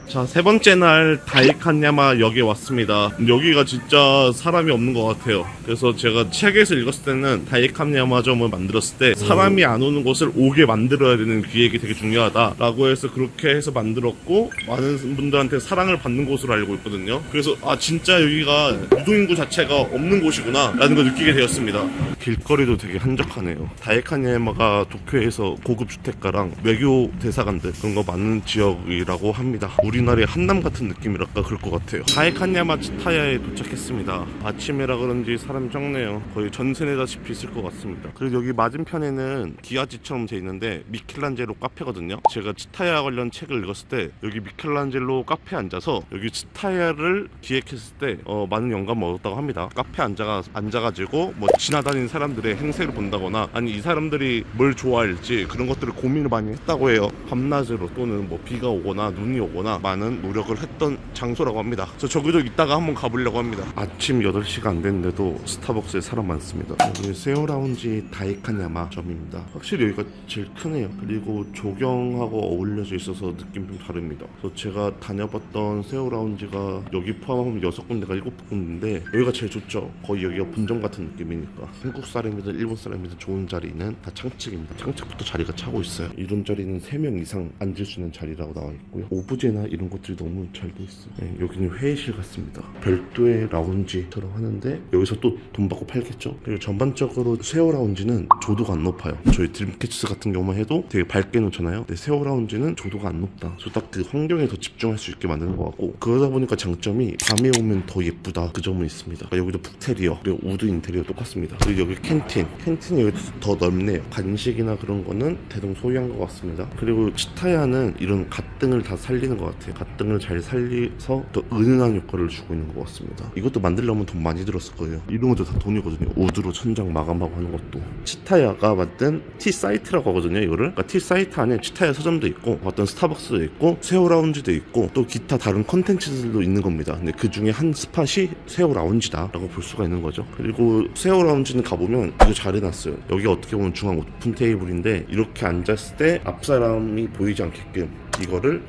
자, 세 번째 날 다이칸야마 역에 왔습니다. 여기가 진짜 사람이 없는 것 같아요. 그래서 제가 책에서 읽었을 때는 다이칸야마점을 만들었을 때 사람이 안 오는 곳을 오게 만들어야 되는 기획이 되게 중요하다라고 해서 그렇게 해서 만들었고, 많은 분들한테 사랑을 받는 곳으로 알고 있거든요. 그래서 진짜 여기가 유동인구 자체가 없는 곳이구나 라는 걸 느끼게 되었습니다. 길거리도 되게 한적하네요. 다이칸야마가 도쿄에서 고급 주택가랑 외교 대사관들 그런 거 많은 지역이라고 합니다. 우리나라의 한남 같은 느낌이랄까 그럴 것 같아요. 다이칸야마 치타야에 도착했습니다. 아침이라 그런지 사람이 적네요. 거의 전세내다시피 있을 것 같습니다. 그리고 여기 맞은편에는 기아지처럼 돼 있는데 미켈란젤로 카페거든요. 제가 치타야 관련 책을 읽었을 때 여기 미켈란젤로 카페에 앉아서 여기 치타야를 기획했을 때 많은 영감을 얻었다고 합니다. 카페에 앉아가지고 뭐 지나다니는 사람들의 행세를 본다거나, 아니 이 사람들이 뭘 좋아할지 그런 것들을 고민을 많이 했다고 해요. 밤낮으로 또는 뭐 비가 오거나 눈이 오거나 많은 노력을 했던 장소라고 합니다. 그래서 저기도 이따가 한번 가보려고 합니다. 아침 8시가 안 됐는데도 스타벅스에 사람 많습니다. 여기 세오라운지 다이칸야마 점입니다. 확실히 여기가 제일 크네요. 그리고 조경하고 어울려져 있어서 느낌 좀 다릅니다. 그래서 제가 다녀봤던 세오라운지가 여기 포함하면 6군데가 7군데인데 여기가 제일 좋죠. 거의 여기가 본점 같은 느낌이니까. 한국 사람이든 일본 사람이든 좋은 자리는 다 창측입니다. 창측부터 자리가 차고 있어요. 이런 자리는 3명 이상 앉을 수 있는 자리라고 나와 있고요. 오브제나 이런 것들이 너무 잘 돼 있어요. 네, 여기는 회의실 같습니다. 별도의 라운지처럼 하는데 여기서 또 돈 받고 팔겠죠. 그리고 전반적으로 세오 라운지는 조도가 안 높아요. 저희 드림캐치스 같은 경우만 해도 되게 밝게 놓잖아요. 근데 세오 라운지는 조도가 안 높다. 그래서 딱 그 환경에 더 집중할 수 있게 만드는 것 같고, 그러다 보니까 장점이 밤에 오면 더 예쁘다 그 점은 있습니다. 그러니까 여기도 북테리어 그리고 우드 인테리어 똑같습니다. 그리고 여기 캔틴이 여기 더 넓네요. 간식이나 그런 거는 대동 소유한 것 같습니다. 그리고 치타야는 이런 갓등을 다 살리는 것 같아요. 갓등을 잘 살려서 더 은은한 효과를 주고 있는 것 같습니다. 이것도 만들려면 돈 많이 들었을 거예요. 이런 것도 다 돈이거든요. 우드로 천장 마감하고 하는 것도. 치타야가 만든 T사이트라고 하거든요. 이거를. 그러니까 T사이트 안에 치타야 서점도 있고 어떤 스타벅스도 있고 세오라운지도 있고 또 기타 다른 컨텐츠들도 있는 겁니다. 근데 그 중에 한 스팟이 세오라운지다 라고 볼 수가 있는 거죠. 그리고 세오라운지는 가보면 이거 잘 해놨어요. 여기 어떻게 보면 중앙 오픈 테이블인데 이렇게 앉았을 때 앞사람이 보이지 않게끔 이거를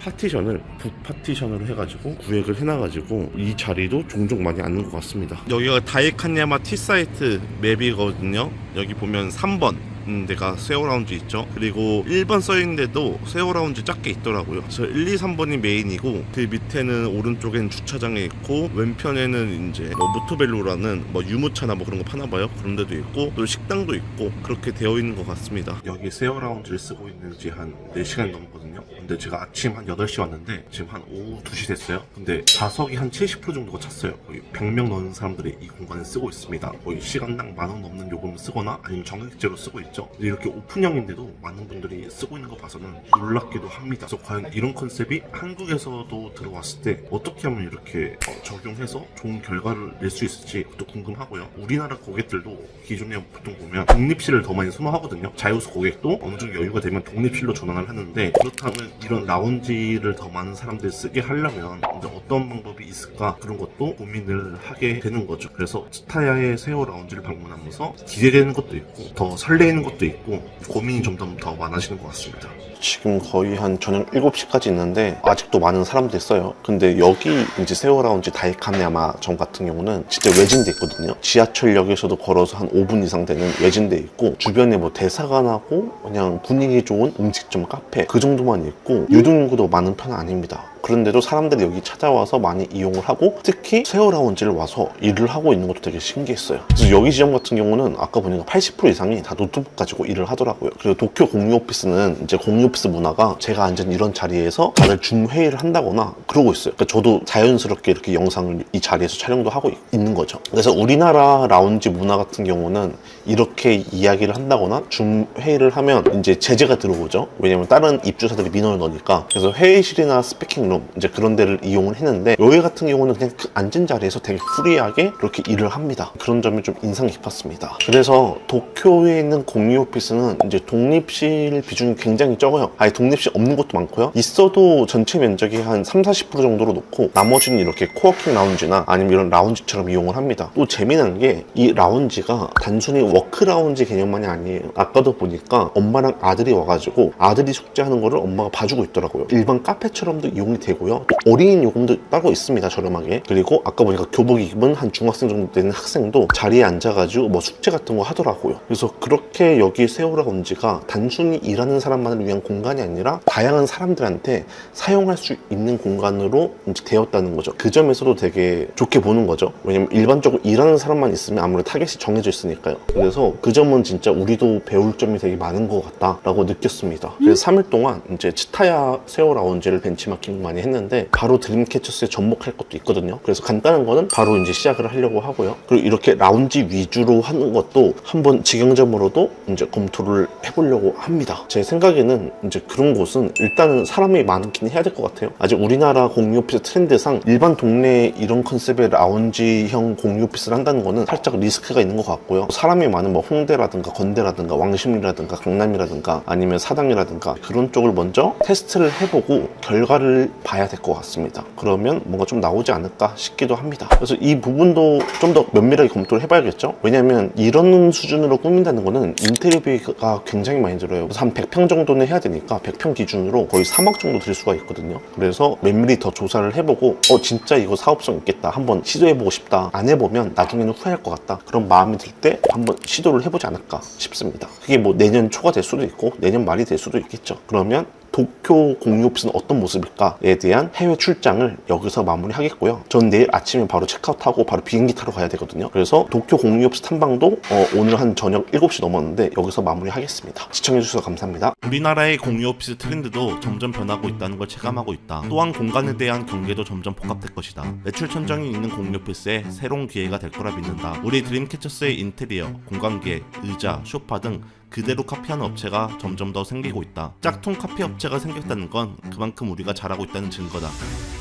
북 파티션으로 해가지고 구획을 해놔가지고 이 자리도 종종 많이 앉는 것 같습니다. 여기가 다이칸야마 T사이트 맵이거든요. 여기 보면 3번 데가 세오라운지 있죠. 그리고 1번 써있는데도 세오라운지 작게 있더라고요. 그래서 1, 2, 3번이 메인이고 그 밑에는 오른쪽엔 주차장에 있고 왼편에는 이제 뭐 무토벨로라는 뭐 유모차나 뭐 그런 거 파나봐요. 그런 데도 있고 또 식당도 있고 그렇게 되어 있는 것 같습니다. 여기 세오라운지를 쓰고 있는 지 한 4시간 넘거든요. 근데 제가 아침 한 8시 왔는데 지금 한 오후 2시 됐어요. 근데 좌석이 한 70% 정도가 찼어요. 거의 100명 넘는 사람들이 이 공간을 쓰고 있습니다. 거의 시간당 10,000원 넘는 요금을 쓰거나 아니면 정액제로 쓰고 있죠. 이렇게 오픈형인데도 많은 분들이 쓰고 있는 거 봐서는 놀랍기도 합니다. 그래서 과연 이런 컨셉이 한국에서도 들어왔을 때 어떻게 하면 이렇게 적용해서 좋은 결과를 낼 수 있을지 그것도 궁금하고요. 우리나라 고객들도 기존에 보통 보면 독립실을 더 많이 선호하거든요. 자유수 고객도 어느 정도 여유가 되면 독립실로 전환을 하는데, 그렇다면 이런 라운지를 더 많은 사람들이 쓰게 하려면 이제 어떤 방법이 있을까, 그런 것도 고민을 하게 되는 거죠. 그래서 치타야의 세오 라운지를 방문하면서 기대되는 것도 있고 더 설레이는 것도 있고 고민이 점점 더 많아지는 것 같습니다. 지금 거의 한 저녁 7시까지 있는데 아직도 많은 사람들이 써요. 근데 여기 이제 세오라운지 다이칸야마 점 같은 경우는 진짜 외진데 있거든요. 지하철역에서도 걸어서 한 5분 이상 되는 외진데 있고, 주변에 뭐 대사관하고 그냥 분위기 좋은 음식점, 카페 그 정도만 있고 유동인구도 많은 편은 아닙니다. 그런데도 사람들이 여기 찾아와서 많이 이용을 하고, 특히 세오라운지를 와서 일을 하고 있는 것도 되게 신기했어요. 그래서 여기 지점 같은 경우는 아까 보니까 80% 이상이 다 노트북 가지고 일을 하더라고요. 그리고 도쿄 공유 오피스는 이제 공유 오피스 문화가 제가 앉은 이런 자리에서 다들 줌 회의를 한다거나 그러고 있어요. 그러니까 저도 자연스럽게 이렇게 영상을 이 자리에서 촬영도 하고 있는 거죠. 그래서 우리나라 라운지 문화 같은 경우는 이렇게 이야기를 한다거나 줌 회의를 하면 이제 제재가 들어오죠. 왜냐면 다른 입주사들이 민원을 넣으니까. 그래서 회의실이나 스피킹 룸 이제 그런 데를 이용을 했는데, 여기 같은 경우는 그냥 그 앉은 자리에서 되게 프리하게 그렇게 일을 합니다. 그런 점이 좀 인상 깊었습니다. 그래서 도쿄에 있는 공유 오피스는 이제 독립실 비중이 굉장히 적어요. 아예 독립실 없는 곳도 많고요. 있어도 전체 면적이 한 30-40% 정도로 놓고 나머지는 이렇게 코워킹 라운지나 아니면 이런 라운지처럼 이용을 합니다. 또 재미난 게 이 라운지가 단순히 워크 라운지 개념만이 아니에요. 아까도 보니까 엄마랑 아들이 와가지고 아들이 숙제하는 거를 엄마가 봐주고 있더라고요. 일반 카페처럼도 이용이 되고요. 또 어린이 요금도 따로 있습니다. 저렴하게. 그리고 아까 보니까 교복 입은 한 중학생 정도 되는 학생도 자리에 앉아가지고 뭐 숙제 같은 거 하더라고요. 그래서 그렇게 여기 세워라운지가 단순히 일하는 사람만을 위한 공간이 아니라 다양한 사람들한테 사용할 수 있는 공간으로 이제 되었다는 거죠. 그 점에서도 되게 좋게 보는 거죠. 왜냐면 일반적으로 일하는 사람만 있으면 아무래도 타겟이 정해져 있으니까요. 그래서 그 점은 진짜 우리도 배울 점이 되게 많은 것 같다라고 느꼈습니다. 그래서 3일 동안 이제 치타야 세워라운지를 벤치마킹 많이 했는데 바로 드림캐쳐스에 접목할 것도 있거든요. 그래서 간단한 거는 바로 이제 시작을 하려고 하고요. 그리고 이렇게 라운지 위주로 하는 것도 한번 직영점으로도 이제 검토를 해보려고 합니다. 제 생각에는 이제 그런 곳은 일단은 사람이 많긴 해야 될 것 같아요. 아직 우리나라 공유 오피스 트렌드상 일반 동네에 이런 컨셉의 라운지형 공유 오피스를 한다는 거는 살짝 리스크가 있는 것 같고요. 사람이 많은 뭐 홍대라든가 건대라든가 왕십리라든가 강남이라든가 아니면 사당이라든가 그런 쪽을 먼저 테스트를 해보고 결과를 봐야 될 것 같습니다. 그러면 뭔가 좀 나오지 않을까 싶기도 합니다. 그래서 이 부분도 좀 더 면밀하게 검토를 해봐야겠죠. 왜냐면 이런 수준으로 꾸민다는 거는 인테리어비가 굉장히 많이 들어요. 그래서 한 100평 정도는 해야 되니까 100평 기준으로 거의 3억 정도 들 수가 있거든요. 그래서 면밀히 더 조사를 해보고 진짜 이거 사업성 있겠다, 한번 시도해보고 싶다, 안 해보면 나중에는 후회할 것 같다, 그런 마음이 들 때 한번 시도를 해보지 않을까 싶습니다. 그게 뭐 내년 초가 될 수도 있고 내년 말이 될 수도 있겠죠. 그러면 도쿄 공유 오피스는 어떤 모습일까에 대한 해외 출장을 여기서 마무리하겠고요. 전 내일 아침에 바로 체크아웃하고 바로 비행기 타러 가야 되거든요. 그래서 도쿄 공유 오피스 탐방도 오늘 한 저녁 7시 넘었는데 여기서 마무리하겠습니다. 시청해주셔서 감사합니다. 우리나라의 공유 오피스 트렌드도 점점 변하고 있다는 걸 체감하고 있다. 또한 공간에 대한 경계도 점점 복합될 것이다. 매출 천정이 있는 공유 오피스에 새로운 기회가 될 거라 믿는다. 우리 드림캐쳐스의 인테리어, 공간계, 의자, 소파 등 그대로 카피하는 업체가 점점 더 생기고 있다. 짝퉁 카피 업체가 생겼다는 건 그만큼 우리가 잘하고 있다는 증거다.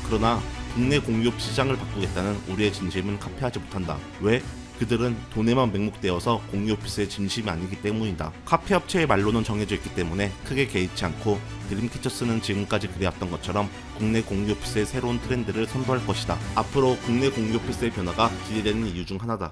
그러나 국내 공유업 시장을 바꾸겠다는 우리의 진심은 카피하지 못한다. 왜? 그들은 돈에만 맹목되어서 공유오피스의 진심이 아니기 때문이다. 카피 업체의 말로는 정해져 있기 때문에 크게 개의치 않고 드림캐쳐스는 지금까지 그래왔던 것처럼 국내 공유오피스의 새로운 트렌드를 선도할 것이다. 앞으로 국내 공유오피스의 변화가 기대되는 이유 중 하나다.